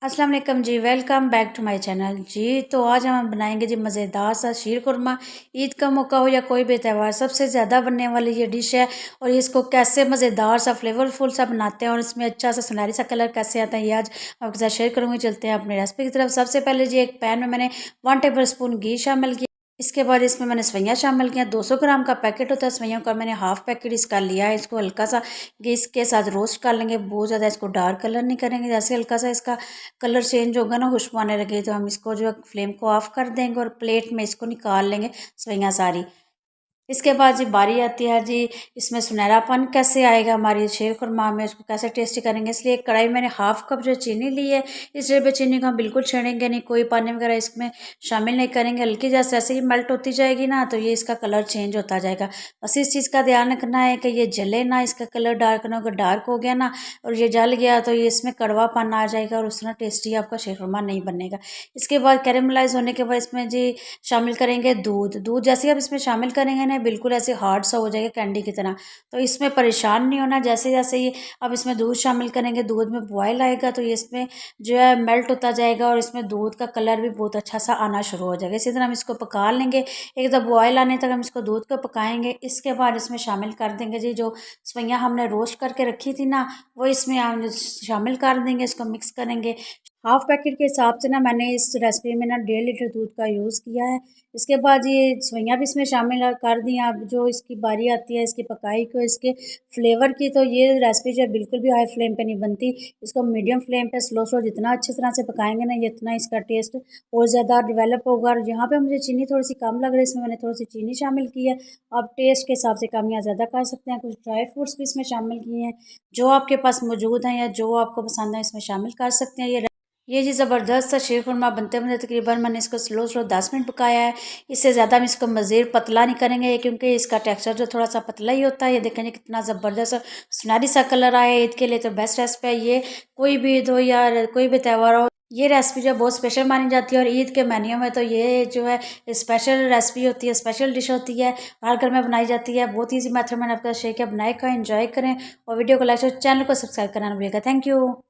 अस्सलाम वालेकुम जी। Welcome back to my channel जी। तो आज हम बनाएंगे जी मज़ेदार सा शीर कुरमा। ईद का मौका हो या कोई भी त्यौहार, सबसे ज़्यादा बनने वाली ये डिश है। और इसको कैसे मज़ेदार सा फ्लेवरफुल सा बनाते हैं और इसमें अच्छा सा सुनहरी सा कलर कैसे आता है, ये आज आपके साथ शेयर करूँगी। चलते हैं अपनी रेसिपी की तरफ। सबसे पहले जी एक पैन में मैंने 1 टेबल स्पून घी शामिल किया। इसके बाद इसमें मैंने सवैयाँ शामिल किया। 200 ग्राम का पैकेट होता है सवैयों का, मैंने हाफ पैकेट इसका लिया है। इसको हल्का सा घी के साथ रोस्ट कर लेंगे। बहुत ज़्यादा इसको डार्क कलर नहीं करेंगे। जैसे हल्का सा इसका कलर चेंज होगा ना, खुशबू आने लगे, तो हम इसको जो है फ्लेम को ऑफ कर देंगे और प्लेट में इसको निकाल लेंगे सवैयाँ सारी। इसके बाद जी बारी आती है जी, इसमें सुनहरापन कैसे आएगा हमारी शीर खुरमा में, उसको कैसे टेस्टी करेंगे। इसलिए एक कढ़ाई मैंने हाफ कप जो चीनी ली है। इस पे चीनी को हम बिल्कुल छेड़ेंगे नहीं, कोई पानी वगैरह इसमें शामिल नहीं करेंगे। हल्की जैसे जैसे ही मेल्ट होती जाएगी ना, तो ये इसका कलर चेंज होता जाएगा। बस इस चीज़ का ध्यान रखना है कि ये जले ना, इसका कलर डार्क ना हो। डार्क हो गया ना और ये जल गया तो ये इसमें कड़वापन आ जाएगा और उस तरह टेस्टी आपका शीर खुरमा नहीं बनेगा। इसके बाद कैरेमलाइज होने के बाद इसमें जी शामिल करेंगे दूध। दूध जैसे ही आप इसमें शामिल करेंगे ना, बिल्कुल ऐसे हार्ड सा हो जाएगा कैंडी की तरह। तो इसमें परेशान नहीं होना। जैसे जैसे ही आप इसमें दूध शामिल करेंगे, दूध में बॉयल आएगा तो ये इसमें जो है मेल्ट होता जाएगा और इसमें दूध का कलर भी बहुत अच्छा सा आना शुरू हो जाएगा। इसी तरह हम इसको पका लेंगे। एक दफ़ा बॉयल आने तक हम इसको दूध को पकाएंगे। इसके बाद इसमें शामिल कर देंगे जी जो सवैयाँ हमने रोस्ट करके रखी थी ना, वो इसमें हम शामिल कर देंगे। इसको मिक्स करेंगे। हाफ पैकेट के हिसाब से ना मैंने इस रेसिपी में ना 1.5 लीटर दूध का यूज़ किया है। इसके बाद ये सवैयाँ भी इसमें शामिल कर दी। अब जो इसकी बारी आती है इसकी पकाई को, इसके फ्लेवर की, तो ये रेसिपी जो है बिल्कुल भी हाई फ्लेम पे नहीं बनती। इसको मीडियम फ्लेम पे स्लो स्लो जितना अच्छी तरह से पकाएंगे ना, इतना इसका टेस्ट और ज़्यादा डेवलप होगा। और यहाँ पे मुझे चीनी थोड़ी सी कम लग रही है, इसमें मैंने थोड़ी सी चीनी शामिल की है। आप टेस्ट के हिसाब से कम या ज़्यादा कर सकते हैं। कुछ ड्राई फ्रूट्स भी इसमें शामिल किए हैं, जो आपके पास मौजूद हैं या जो आपको पसंद है इसमें शामिल कर सकते हैं। ये जी ज़बरदस्त सा शीर खुरमा बनते बनते तकरीबन मैंने इसको स्लो स्लो 10 मिनट पकाया है। इससे ज़्यादा हम इसको मज़ीद पतला नहीं करेंगे क्योंकि इसका टेक्सचर जो थोड़ा सा पतला ही होता है। ये देखेंगे कितना ज़बरदस्त सुनहरी सा कलर आया है। ईद के लिए तो बेस्ट रेसिपी है ये। कोई भी ईद हो या कोई भी त्यौहार हो, ये रेसिपी जो बहुत स्पेशल मानी जाती है। और ईद के मेन्यू में तो ये जो है स्पेशल रेसिपी होती है, स्पेशल डिश होती है, हर घर में बनाई जाती है। बहुत ईजी मेथड मैंने आपका शेयर किया। बनाए खाएं, एंजॉय करें और वीडियो को लाइक और चैनल को सब्सक्राइब करना ना भूलिएगा। Thank you.